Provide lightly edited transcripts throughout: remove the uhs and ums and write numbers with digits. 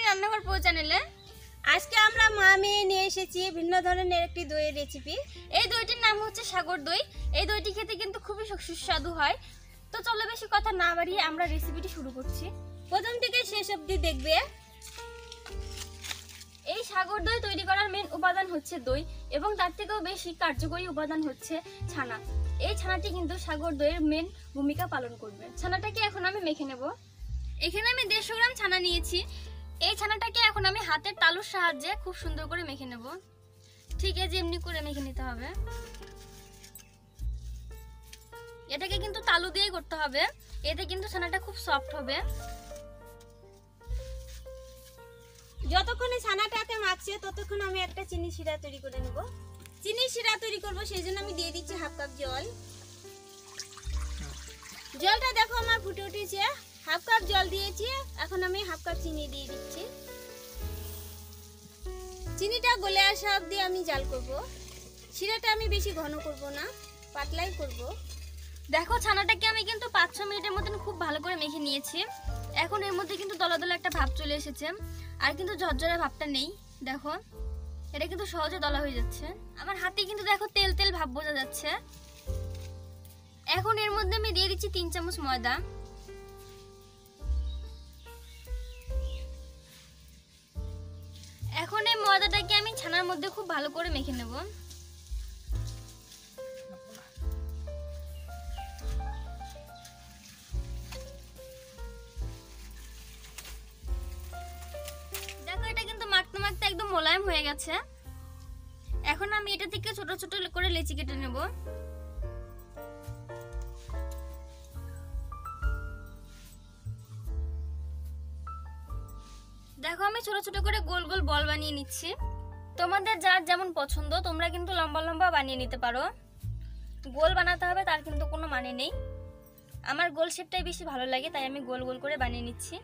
রান্নাঘর পুরো চ্যানেলে আজকে আমরা মা মেয়ে নিয়ে এসেছি ভিন্ন ধরনের একটি দইয়ের রেসিপি। এই দইটির নাম হচ্ছে সাগর দই। এই দইটি খেতে কিন্তু খুবই সুস্বাদু হয়। তো চলো বেশি কথা না বাড়িয়ে আমরা রেসিপিটি শুরু করছি। প্রথম থেকে শেষ অবধি দেখবে। এই সাগর দই তৈরি করার মেন উপাদান হচ্ছে দই এবং তার থেকেও বেশি কার্যকরী উপাদান হচ্ছে ছানা। এই ছানাটি কিন্তু সাগর দইয়ের মেন ভূমিকা পালন করবে। ছানাটাকে এখন আমি মেখে নেব। এখানে আমি 150 গ্রাম ছানা নিয়েছি। এই ছানাটাকে এখন আমি হাতের তালুর সাহায্যে খুব সুন্দর করে মেখে নেব। ঠিক আছে, এমনি করে মেখে নিতে হবে। এটাকে কিন্তু তালু দিয়েই করতে হবে, এতে কিন্তু ছানাটা খুব সফট হবে। যতক্ষণে ছানাটাকে মাখছে ততক্ষণ আমি একটা চিনি শিরা তৈরি করে নেব। চিনি শিরা তৈরি করব, সেই জন্য আমি দিয়ে দিচ্ছি হাফ কাপ জল। জলটা দেখো আমার ফুটে উঠেছে। হাফ কাপ জল দিয়েছি, এখন আমি হাফ কাপ চিনি দিয়ে দিচ্ছি। চিনিটা গলে আসা অবধি আমি জাল করব। শিরাটা আমি বেশি ঘন করব না, পাতলাই করব। দেখো ছানাটাকে আমি কিন্তু 5-6 মিনিটের মতন খুব ভালো করে মেখে নিয়েছি। এখন এর মধ্যে কিন্তু দলা দলা একটা ভাব চলে এসেছে, আর কিন্তু ঝরঝরে ভাবটা নেই। দেখো এটা কিন্তু সহজে দলা হয়ে যাচ্ছে। আমার হাতে কিন্তু দেখো তেল তেল ভাব বোঝা যাচ্ছে। এখন এর মধ্যে আমি দিয়ে দিচ্ছি 3 চামচ ময়দা। এখন এই ময়দাটাকে আমি ছানার মধ্যে খুব ভালো করে মেখে নেব। দেখো এটা কিন্তু মাখতে মাখতে একদম মোলায়েম হয়ে গেছে। এখন আমি এটা থেকে ছোট ছোট করে লেচি কেটে নেব। দেখো আমি ছোট ছোট করে গোল গোল বল বানিয়ে নিচ্ছি। তোমাদের যার যেমন পছন্দ তোমরা কিন্তু লম্বা লম্বা বানিয়ে নিতে পারো। গোল বানাতে হবে তার কিন্তু কোনো মানে নেই। আমার গোল শেপটাই বেশি ভালো লাগে, তাই আমি গোল গোল করে বানিয়ে নিচ্ছি।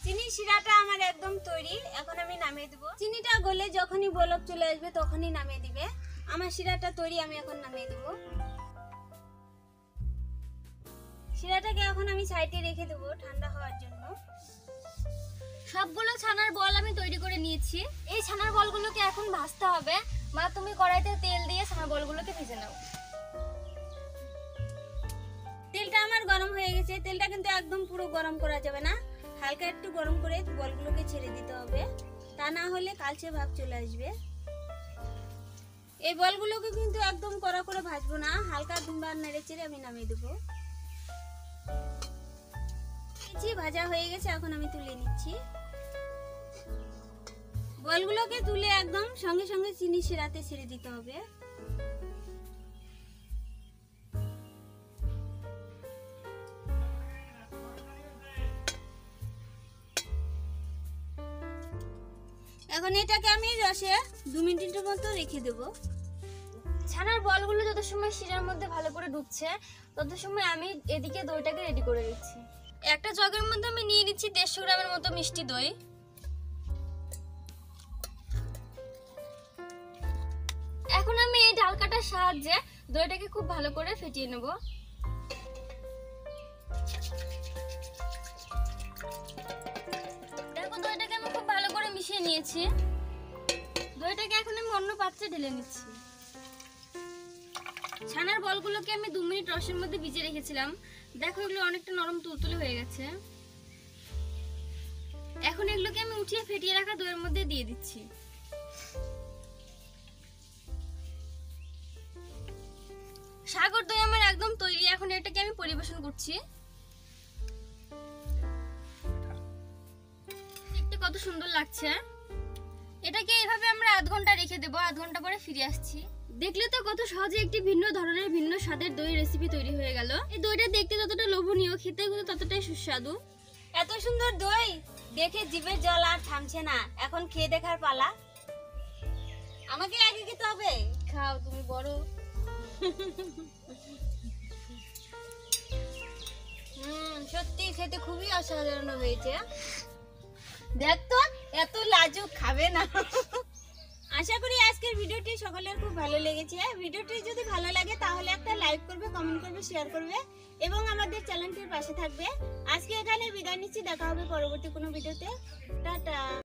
চিনি শিরাটা আমার একদম তৈরি, এখন আমি নামিয়ে দেব। চিনিটা গলে যখনই বলক চলে আসবে তখনই নামিয়ে দিবে। আমার শিরাটা তৈরি, আমি এখন নামিয়ে দেব। শিরাটাকে এখন আমি সাইডে রেখে দেবো ঠান্ডা হওয়ার জন্য। সবগুলো ছানার বল আমি তৈরি করে নিয়েছি। এই ছানার বলগুলোকে এখন ভাজতে হবে। মা তুমি কড়াইতে তেল দিয়ে ছানার বলগুলোকে ভেজে নাও। তেলটা আমার গরম হয়ে গেছে। তেলটা কিন্তু একদম পুরো গরম করা যাবে না, হালকা একটু গরম করে বলগুলোকে ছেড়ে দিতে হবে, তা না হলে কালচে ভাব চলে আসবে। এই বলগুলোকে কিন্তু একদম কড়া করে ভাজবো না, হালকা দুবার নেড়ে চেড়ে আমি নামিয়ে দেবো। ভাজা হয়ে গেছে, এখন আমি তুলে নিচ্ছি। বলগুলোকে তুলে একদম সঙ্গে সঙ্গে চিনি শিরাতে ছেড়ে দিতে হবে। এখন এটাকে আমি রসে 2 মিনিটের মতো রেখে দেব। ছানার বলগুলো যত সময় শিরার মধ্যে ভালো করে ঢুকছে তত সময় আমি এদিকে দইটাকে রেডি করে দিচ্ছি। একটা জগের মধ্যে আমি নিয়ে নিচ্ছি 150 গ্রামের মতো মিষ্টি দই। এখন আমি এই ঢাল কাটার সাহায্যে দইটাকে খুব ভালো করে ফেটিয়ে নেব। দেখো দইটাকে আমি খুব ভালো করে মিশিয়ে নিয়েছি। দইটাকে এখন আমি অন্য পাত্রে ঢেলে নিচ্ছি। ছানার বলগুলোকে আমি 2 মিনিট রসের মধ্যে ভিজিয়ে রেখেছিলাম। দেখো এগুলো অনেকটা নরম তুলতুলে হয়ে গেছে। এখন এগুলোকে আমি উঠিয়ে ফেটিয়ে রাখা দইয়ের মধ্যে দিয়ে দিচ্ছি। সাগর দই আমার একদম তৈরি। এখন এটাকে আমি পরিবেশন করছি। দেখতে কত সুন্দর লাগছে। এটাকে এইভাবে আমরা 1/2 ঘন্টা রেখে দেবো। 1/2 ঘন্টা পরে ফিরে আসছি। দেখলে তো কত সহজে একটি ভিন্ন ধরনের ভিন্ন স্বাদের দই রেসিপি তৈরি হয়ে গেল। এই দইটা দেখতে যতটা লোভনীয়, খেতে কিন্তু ততটাই সুস্বাদু। এত সুন্দর দই দেখে জিভে জল আর থামছে না। এখন খেয়ে দেখার পালা। আমাকে আগে খেতে হবে। খাও, তুমি বড়। সত্যি খেতে খুবই অসাধারণ হয়েছে। দেখ তো, এত লাজুক খাবে না। আশা করি আজকের ভিডিওটি সকলের খুব ভালো লেগেছে। ভিডিওটি যদি ভালো লাগে তাহলে একটা লাইক লাইক করবে, কমেন্ট করবে, শেয়ার করবে এবং আমাদের চ্যানেলটির পাশে থাকবে। আজকে এখানে বিদায় নিচ্ছি, দেখা হবে পরবর্তী কোনো ভিডিওতে। টাটা।